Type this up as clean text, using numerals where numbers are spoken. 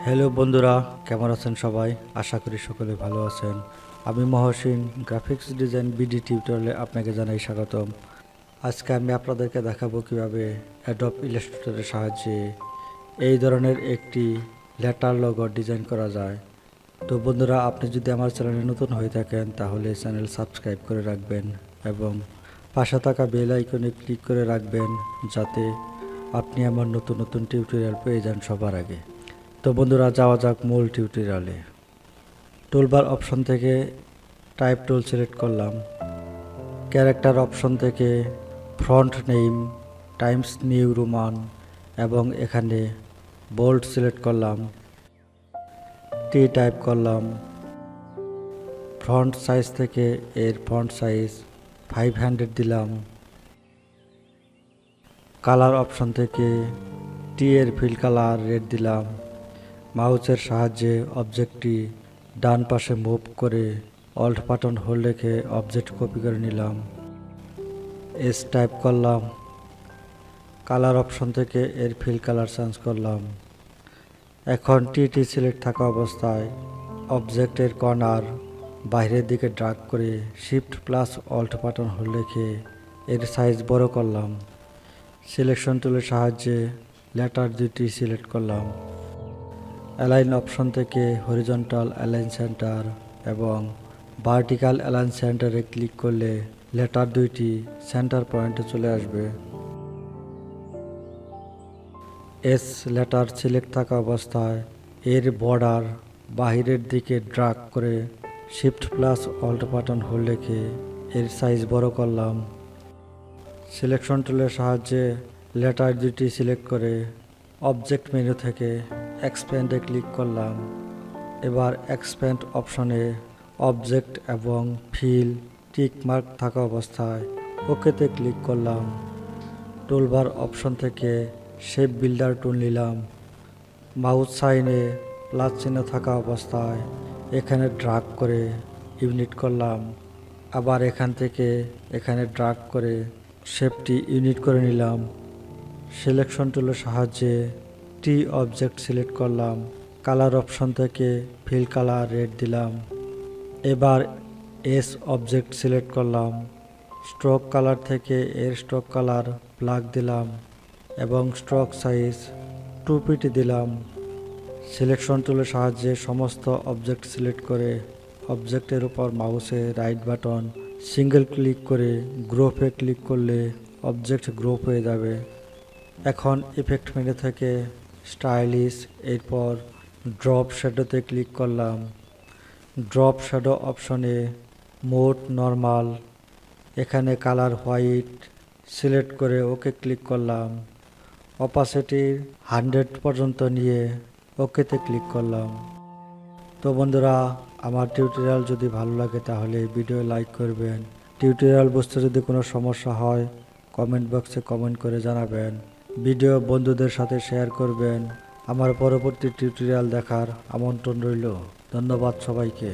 Hello বন্ধুরা, কেমন আছেন সবাই? আশা করি সকলে ভালো আছেন। আমি মহসিন, গ্রাফিক্স ডিজাইন বিডি টিউটোরিয়ালে আপনাকে জানাই স্বাগতম। আজকে আমি আপনাদেরকে দেখাবো কিভাবে অ্যাডোব ইলাস্ট্রেটরের সাহায্যে এই ধরনের একটি লেটার লোগো ডিজাইন করা যায়। তো বন্ধুরা, আপনি যদি আমার চ্যানেলে নতুন হয়ে থাকেন তাহলে চ্যানেল সাবস্ক্রাইব করে রাখবেন এবং পাশে থাকা বেল আইকনে ক্লিক করে রাখবেন, যাতে আপনি আমার নতুন নতুন টিউটোরিয়াল পেয়ে যান সবার আগে। তো বন্ধুরা, যাওয়া যাক মূল টিউটোরিয়ালে। টুলবার অপশন থেকে টাইপ টুল সিলেক্ট করলাম। ক্যারেক্টার অপশন থেকে font name Times new Roman এবং এখানে বোল্ড সিলেক্ট করলাম। টি টাইপ করলাম। ফন্ট সাইজ থেকে এর ফন্ট সাইজ 500 দিলাম। কালার অপশন থেকে টি এর ফিল কালার রেড দিলাম। মাউসের সাহায্যে অবজেক্টটি ডান পাশে মুভ করে অল্ট বাটন হোল্ড রেখে অবজেক্ট কপি করে নিলাম। এস টাইপ করলাম। কালার অপশন থেকে এর ফিল কালার চেঞ্জ করলাম। এখন টি সিলেক্ট থাকা অবস্থায় অবজেক্টের কর্নার বাইরের দিকে ড্রাগ করে shift plus alt button hold রেখে এর সাইজ বড় করলাম। সিলেকশন টুলের সাহায্যে লেটার দুটি সিলেক্ট করলাম। অ্যালাইন অপশন থেকে হরিজন্টাল অ্যালাইন সেন্টার এবং ভার্টিক্যাল অ্যালাইন সেন্টারে ক্লিক করলে লেটার দুইটি সেন্টার পয়েন্টে চলে আসবে। এস লেটার সিলেক্ট থাকা অবস্থায় এর বর্ডার বাহিরের দিকে ড্রাগ করে shift plus alt button hold রেখে এর সাইজ বড় করলাম। সিলেকশন টুলের সাহায্যে লেটার দুটি সিলেক্ট করে অবজেক্ট মেনু থেকে এক্সপ্যান্ডে ক্লিক করলাম। এবার এক্সপ্যান্ড অপশনে অবজেক্ট এবং ফিল টিক মার্ক থাকা অবস্থায় ওকেতে ক্লিক করলাম। টুলবার অপশন থেকে শেপ বিল্ডার টুল নিলাম। মাউস সাইনে প্লাস চিহ্ন থাকা অবস্থায় এখানে ড্রাগ করে ইউনিট করলাম। আবার এখান থেকে এখানে ড্রাগ করে শেপটি ইউনিট করে নিলাম। সিলেকশন টুলের সাহায্যে টি অবজেক্ট সিলেক্ট করলাম। কালার অপশন থেকে ফিল কালার রেড দিলাম। এবার এস অবজেক্ট সিলেক্ট করলাম। স্ট্রোক কালার থেকে এর স্ট্রোক কালার ব্ল্যাক দিলাম এবং স্ট্রোক সাইজ 2 দিলাম। সিলেকশন টুলের সাহায্যে সমস্ত অবজেক্ট সিলেক্ট করে অবজেক্টের উপর মাউসে রাইট বাটন সিঙ্গেল ক্লিক করে গ্রুপে ক্লিক করলে অবজেক্ট গ্রুপ হয়ে যাবে। এখন ইফেক্ট মেনু থেকে স্টাইলিশ, এরপর ড্রপ শ্যাডোতে ক্লিক করলাম। ড্রপ শ্যাডো অপশনে মোড নর্মাল, এখানে কালার হোয়াইট সিলেক্ট করে ওকে ক্লিক করলাম। অপাসিটি 100 পর্যন্ত নিয়ে ওকেতে ক্লিক করলাম। তো বন্ধুরা, আমার টিউটোরিয়াল যদি ভালো লাগে তাহলে ভিডিও লাইক করবেন। টিউটোরিয়াল বুঝতে যদি কোনো সমস্যা হয় কমেন্ট বক্সে কমেন্ট করে জানাবেন। ভিডিও বন্ধুদের সাথে শেয়ার করবেন। আমার পরবর্তী টিউটোরিয়াল দেখার আমন্ত্রণ রইল। ধন্যবাদ সবাইকে।